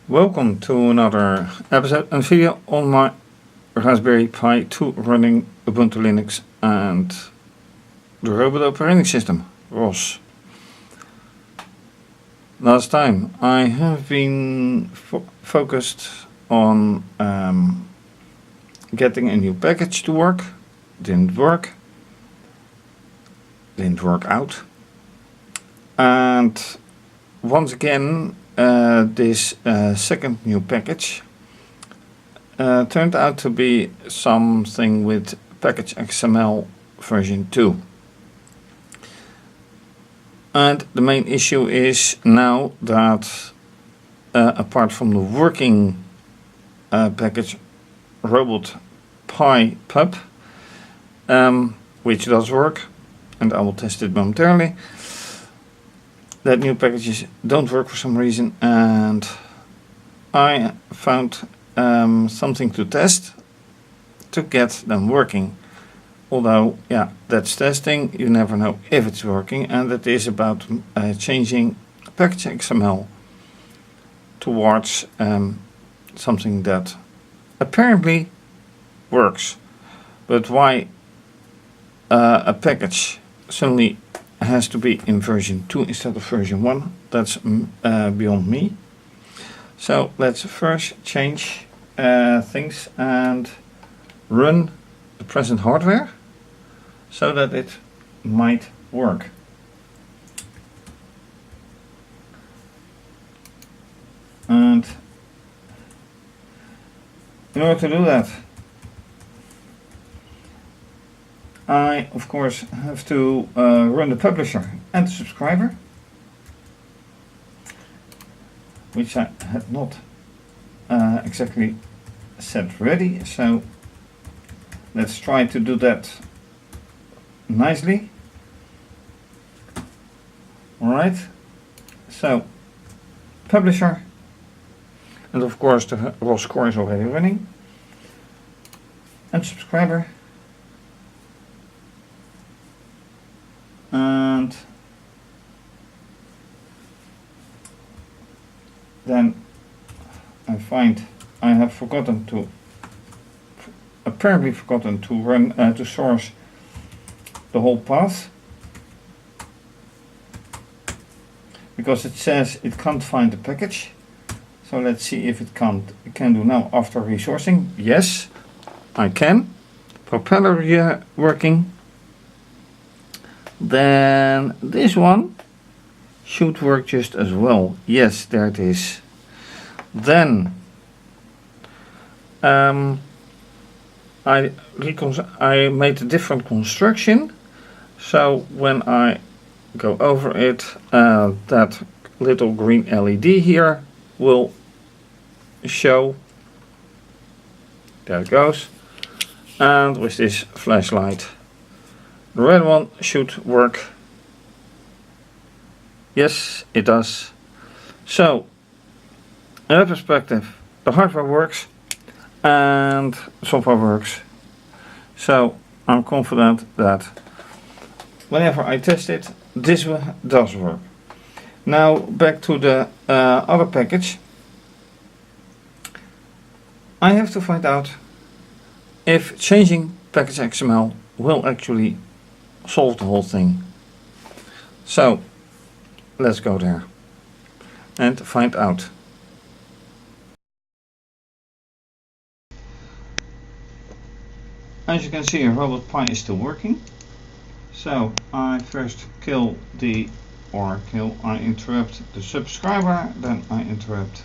Welcome to another episode and video on my Raspberry Pi 2 running Ubuntu Linux and the robot operating system, ROS. Last time I have been focused on getting a new package to work. Didn't work out, and once again this second new package turned out to be something with package XML version 2. And the main issue is now that apart from the working package RaspberryPi2 which does work, and I will test it momentarily, that new packages don't work for some reason, and I found something to test to get them working. Although, yeah, that's testing, you never know if it's working, and that is about changing package XML towards something that apparently works. But why a package suddenly has to be in version 2 instead of version 1, that's beyond me. So let's first change things and run the present hardware so that it might work. And in order to do that, I of course have to run the publisher and the subscriber, which I had not exactly set ready, so let's try to do that nicely. Alright, so publisher, and of course the ROS core is already running, and subscriber. And then I find I have apparently forgotten to run to source the whole path, because it says it can't find the package. So let's see if it can do now after resourcing. Yes, I can. Propeller working. Then this one should work just as well. Yes, there it is. Then I made a different construction, so when I go over it, that little green LED here will show. There it goes. And with this flashlight, the red one should work. Yes, it does. So, in that perspective, the hardware works and software works. So, I'm confident that whenever I test it, this does work. Now, back to the other package. I have to find out if changing package XML will actually solve the whole thing. So let's go there and find out. As you can see, RaspberryPi is still working. So I first I interrupt the subscriber, then I interrupt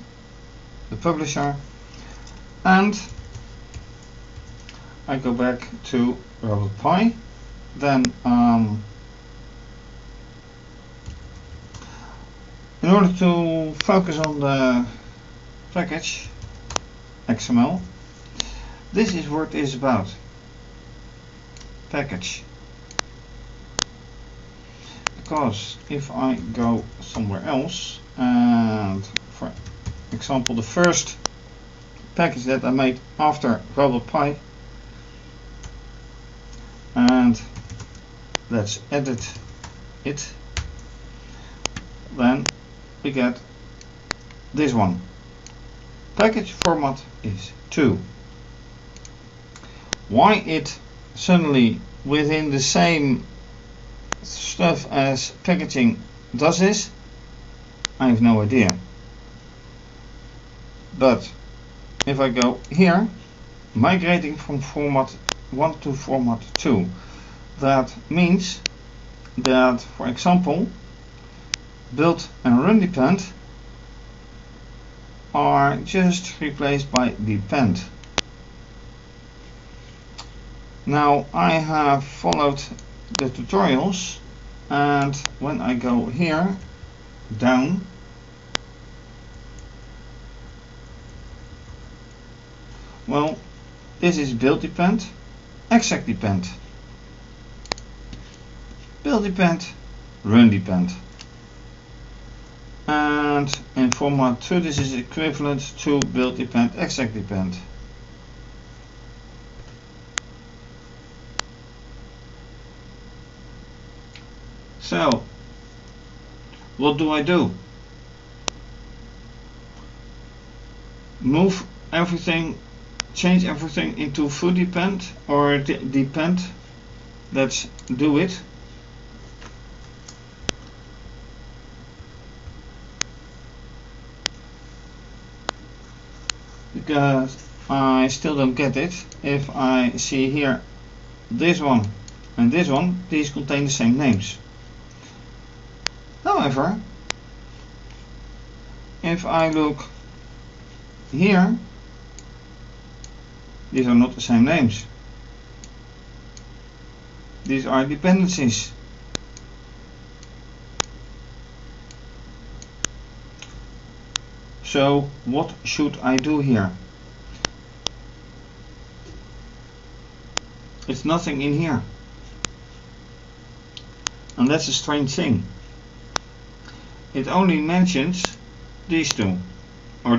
the publisher, and I go back to RaspberryPi. Then in order to focus on the package XML, this is what it is about. Package. Because if I go somewhere else, and for example the first package that I made after RaspberryPi, and let's edit it, then we get this one. package format is 2. Why it suddenly within the same stuff as packaging does this, I have no idea. But if I go here, migrating from format 1 to format 2, that means that, for example, build and run depend are just replaced by depend. Now I have followed the tutorials, and when I go here down, well, this is build depend, exec depend, build depend, run depend. And in format 2 this is equivalent to build depend, exec depend. So what do I do? Move everything, change everything into full depend or depend? Let's do it. Because I still don't get it. If I see here this one and this one, these contain the same names. However, if I look here, these are not the same names. These are dependencies. So what should I do here? It's nothing in here. And that's a strange thing. It only mentions these two, or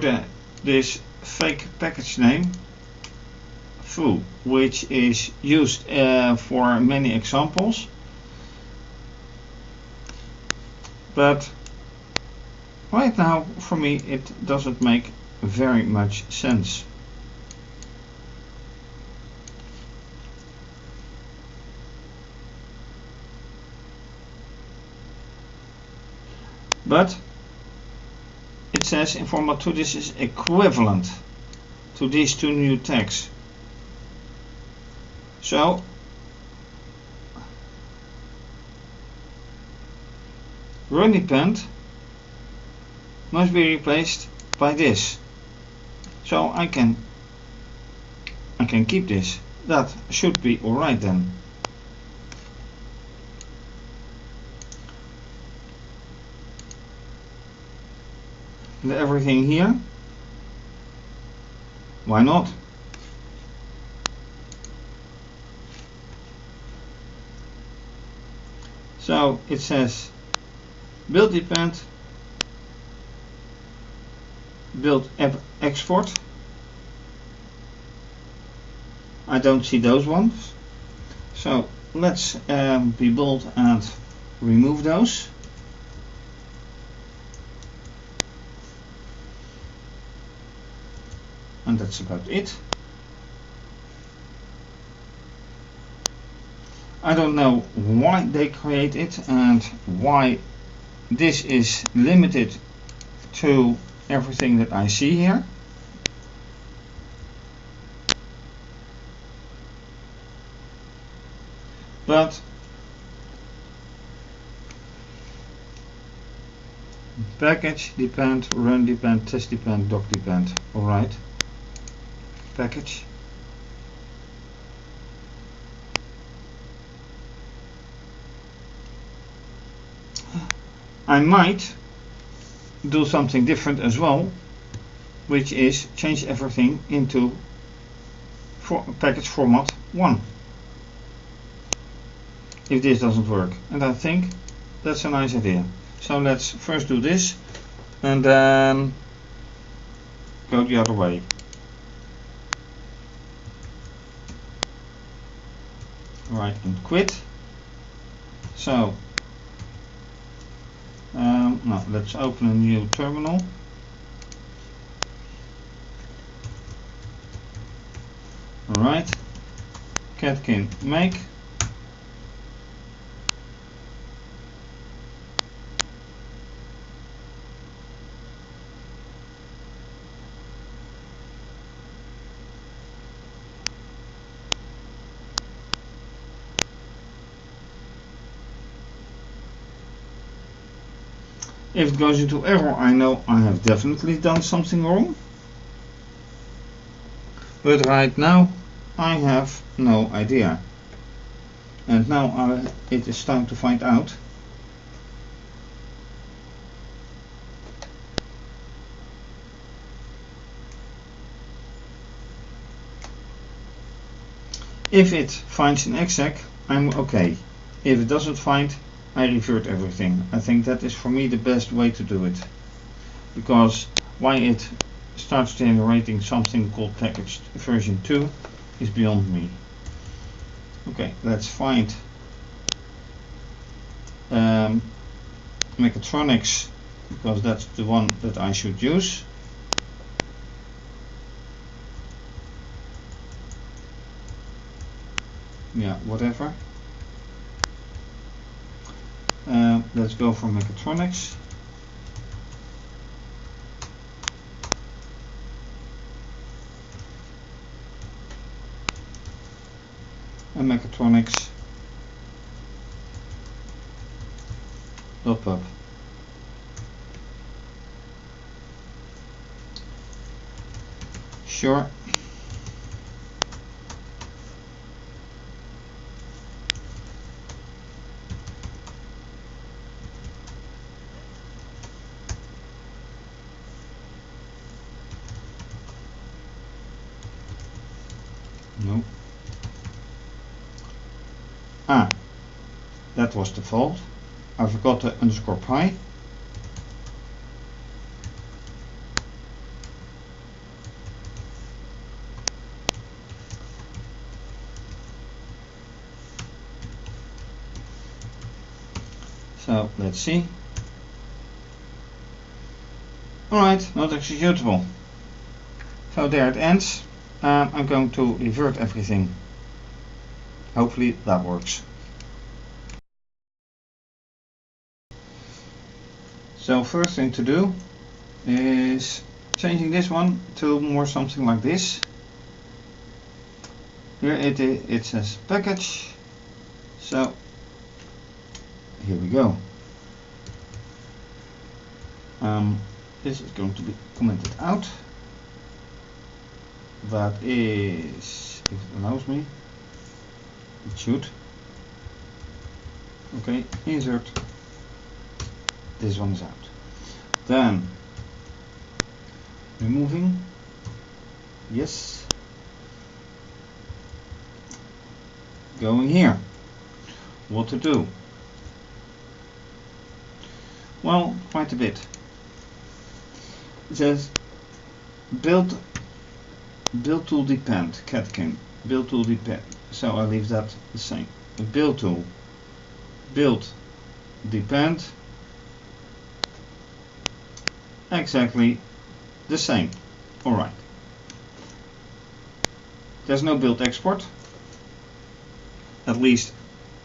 this fake package name foo, which is used for many examples, but right now for me it doesn't make very much sense. But it says in format 2 this is equivalent to these two new tags. So run depend must be replaced by this. So I can keep this. That should be alright then. Everything here, why not? So it says build depend, build app export. I don't see those ones, so let's be bold and remove those. And that's about it. I don't know why they create it and why this is limited to everything that I see here. But package depend, run depend, test depend, doc depend. Alright. Package. I might do something different as well, which is change everything into package format 1. If this doesn't work, and I think that's a nice idea. So let's first do this and then go the other way. Right, and quit. So now let's open a new terminal. Alright, catkin make. If it goes into error, I know I have definitely done something wrong. But right now, I have no idea. And now it is time to find out. If it finds an exec, I'm okay. If it doesn't find, I revert everything. I think that is for me the best way to do it. Because why it starts generating something called package version 2 is beyond me. Okay, let's find mechatronics, because that's the one that I should use. Yeah, whatever. Let's go for mechatronics. And mechatronics. Up. Sure. No. That was the fault. I forgot the underscore pi. So let's see. Alright, not executable. So there it ends. I'm going to revert everything. Hopefully that works. So first thing to do is changing this one to more something like this. Here it says package. So here we go. This is going to be commented out. That is, if it allows me, it should. Okay, insert. This one is out. Then removing. Yes. Going here. What to do? Well, quite a bit. It says build tool depend, catkin, build tool depend. So I leave that the same. Build tool, build depend, exactly the same. Alright. There's no build export, at least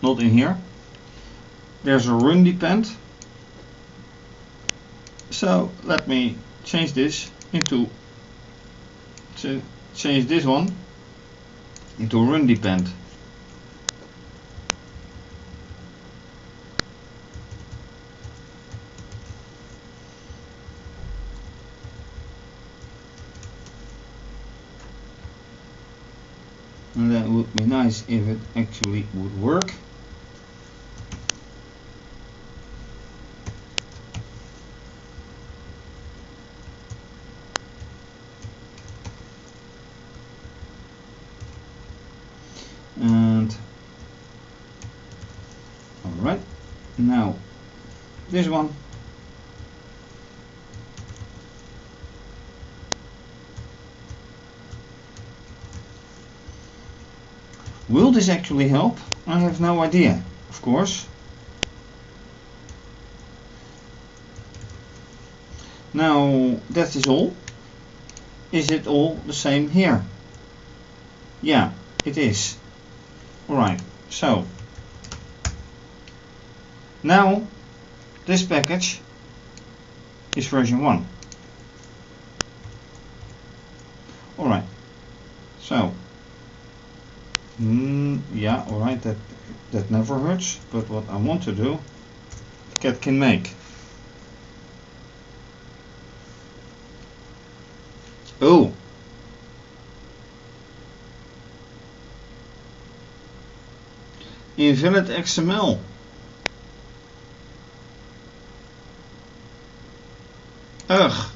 not in here. There's a run depend. So let me change this into change this one into run depend. And that would be nice if it actually would work. And alright, now this one. Will this actually help? I have no idea, of course. Now that is all. Is it all the same here? Yeah, it is. Alright, so now this package is version 1. Alright, so yeah, alright, that never hurts, but what I want to do, catkin make. Oh, invalid XML. Ugh.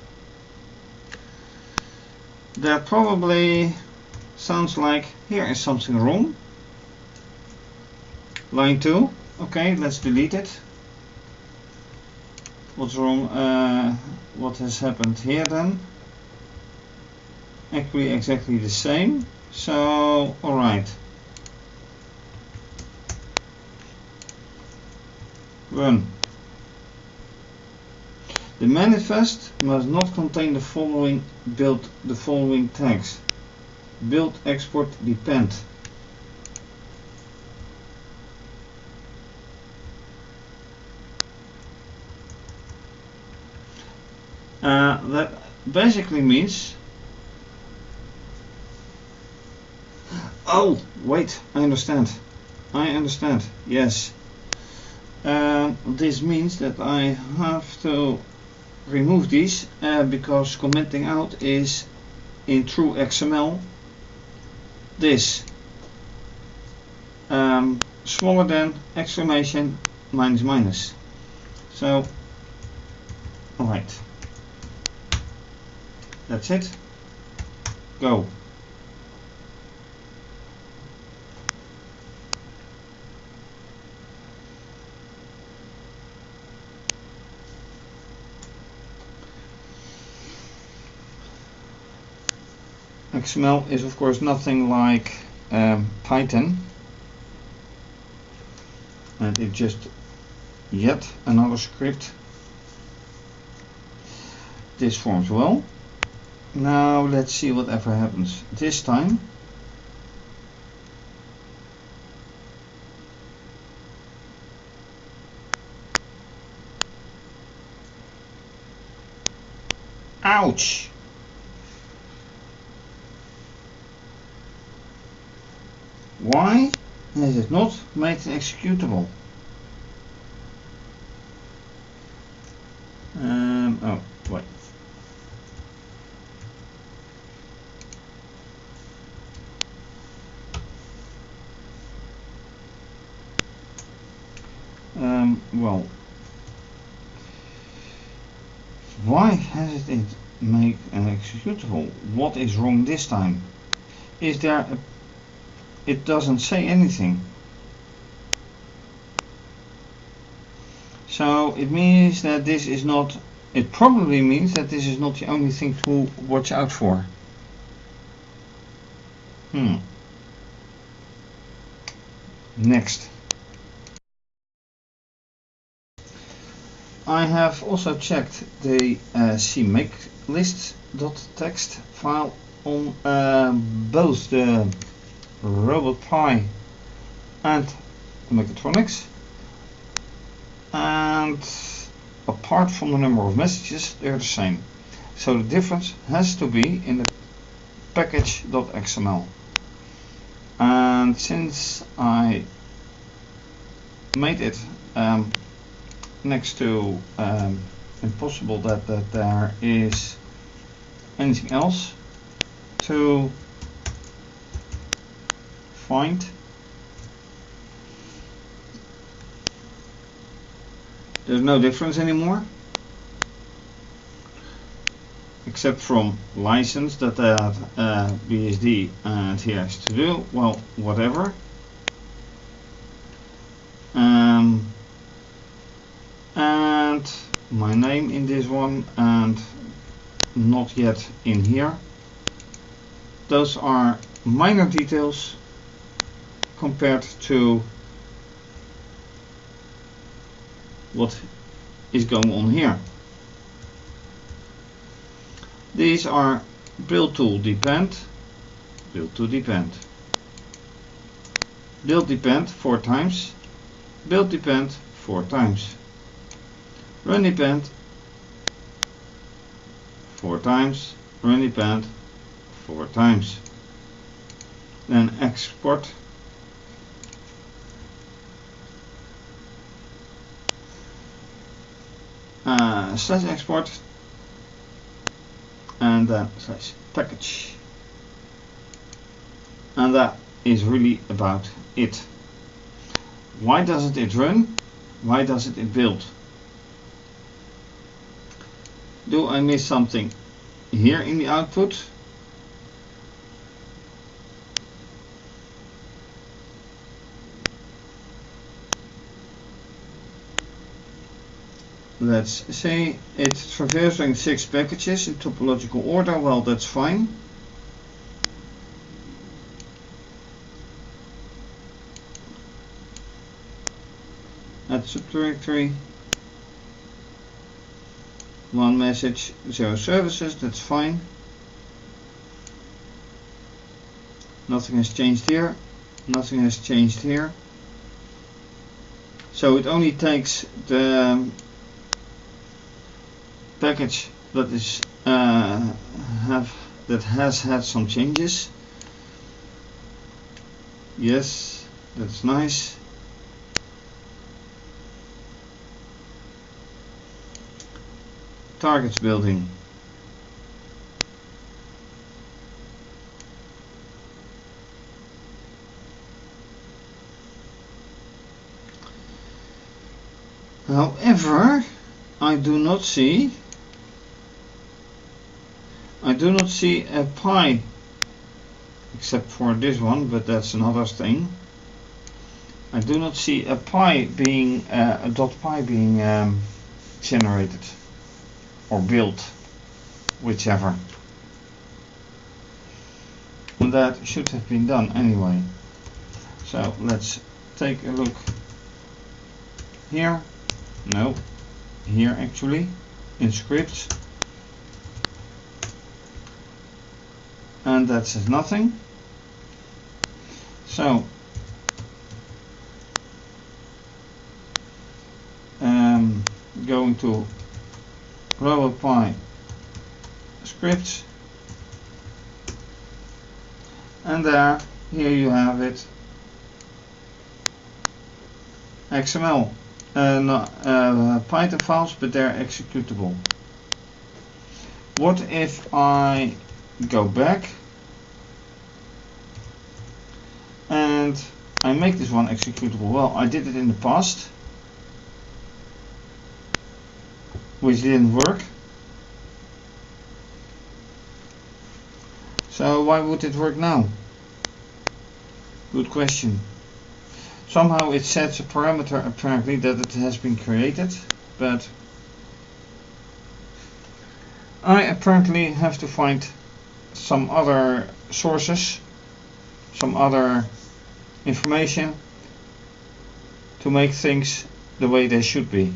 That probably sounds like here is something wrong. Line 2. Okay, let's delete it. What's wrong? What has happened here then? Actually exactly the same. So, alright. Run. The manifest must not contain the following tags. Build, export, depend. That basically means, oh wait, I understand, yes. This means that I have to remove these because commenting out is in true XML this smaller than exclamation minus. So alright, that's it, go. XML is of course nothing like Python, and it's just yet another script. This forms well. Now let's see whatever happens this time. Ouch! Why has it not made it executable? Oh, wait. Well, why has it made an executable? What is wrong this time? Is there a... It doesn't say anything. So it means that this is not... It probably means that this is not the only thing to watch out for. Next. I have also checked the cmakelist.txt file on both the RaspberryPi and mechatronics, and apart from the number of messages, they're the same. So the difference has to be in the package.xml. And since I made it next to impossible that there is anything else to find, there's no difference anymore, except from license that BSD and he has to do, well, whatever. And my name in this one, and not yet in here. Those are minor details compared to what is going on here. These are build to depend, build depend 4 times, build depend 4 times, run depend 4 times, run depend 4 times. Then export slash export and then slash package, and that is really about it. Why doesn't it run? Why doesn't it build? Do I miss something here in the output? Let's say it's traversing 6 packages in topological order. Well, that's fine. Add subdirectory, 1 message, 0 services, that's fine. Nothing has changed here, nothing has changed here. So it only takes the package that is that has had some changes. Yes, that's nice. Targets building. However, I do not see a pi, except for this one, but that's another thing. I do not see a pi being a .pi being generated or built, whichever. And that should have been done anyway. So let's take a look here. No, here actually in scripts, and that says nothing. So going to RaspberryPi scripts, and here you have it, XML, Python files, but they're executable. What if I go back and I make this one executable? Well, I did it in the past, which didn't work. So why would it work now? Good question. Somehow it sets a parameter apparently that it has been created, but I apparently have to find some other sources, some other information to make things the way they should be.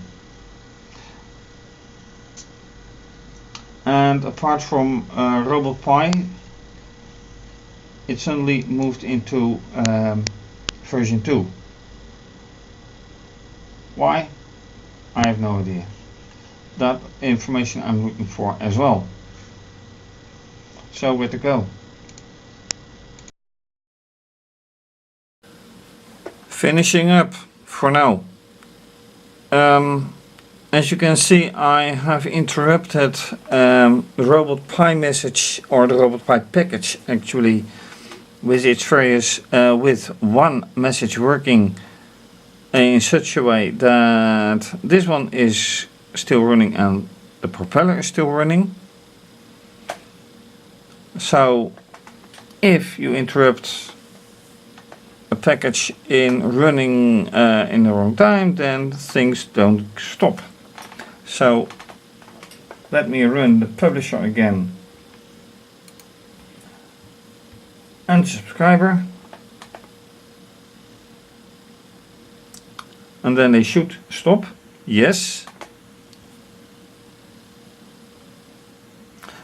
And apart from RaspberryPi, it suddenly moved into version 2. Why? I have no idea. That information I'm looking for as well. So where to go? Finishing up for now. As you can see, I have interrupted the RaspberryPi message, or the RaspberryPi package actually, with its various with one message working in such a way that this one is still running and the propeller is still running. So if you interrupt a package in running in the wrong time, then things don't stop. So let me run the publisher again and subscriber, and then they should stop. Yes.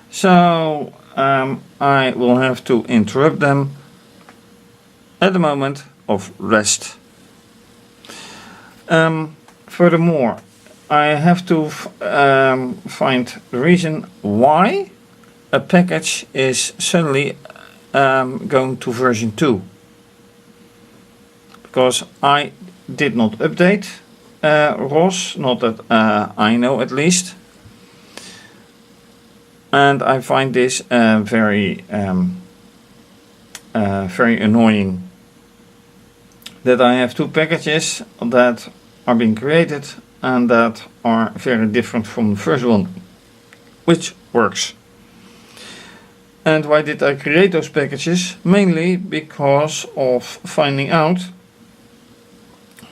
So I will have to interrupt them. At the moment of rest. Furthermore, I have to find the reason why a package is suddenly going to version 2. Because I did not update ROS, not that I know at least. And I find this very annoying. That I have 2 packages that are being created and that are very different from the first one, which works. And why did I create those packages? Mainly because of finding out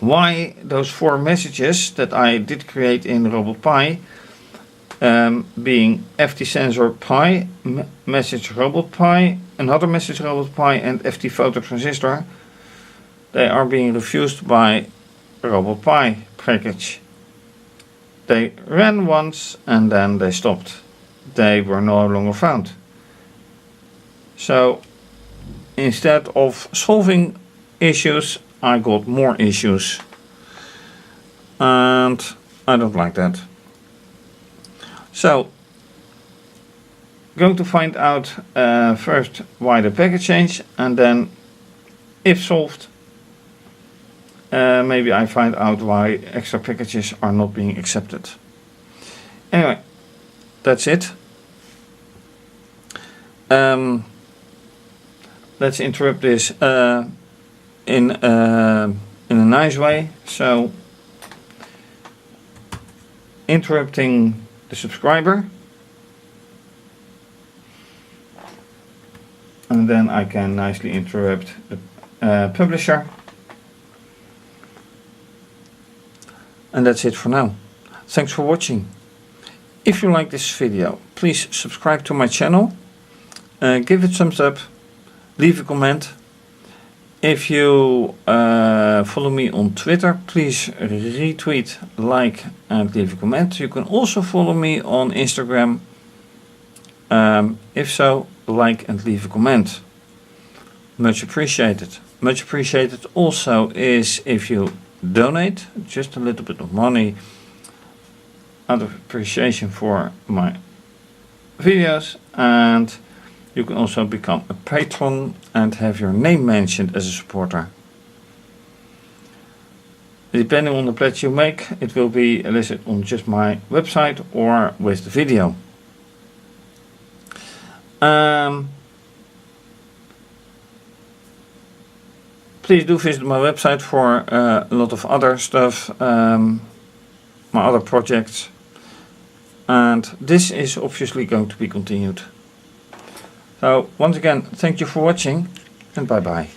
why those 4 messages that I did create in RoboPi, being FT sensor Pi, message RoboPi, another message RoboPi, and FT photo transistor, they are being refused by RoboPi package. They ran once and then they stopped. They were no longer found. So instead of solving issues, I got more issues. And I don't like that. So, going to find out first why the package changed, and then, if solved, maybe I find out why extra packages are not being accepted. Anyway, that's it. Let's interrupt this in a nice way. So, interrupting the subscriber, and then I can nicely interrupt the publisher, and that's it for now. Thanks for watching. If you like this video, please subscribe to my channel, give it thumbs up, leave a comment. If you follow me on Twitter, please retweet, like and leave a comment. You can also follow me on Instagram. If so, like and leave a comment. Much appreciated. Much appreciated also is if you donate just a little bit of money out of appreciation for my videos, and you can also become a patron and have your name mentioned as a supporter. Depending on the pledge you make, it will be listed on just my website or with the video. Please do visit my website for a lot of other stuff, my other projects. And this is obviously going to be continued. So once again, thank you for watching, and bye bye.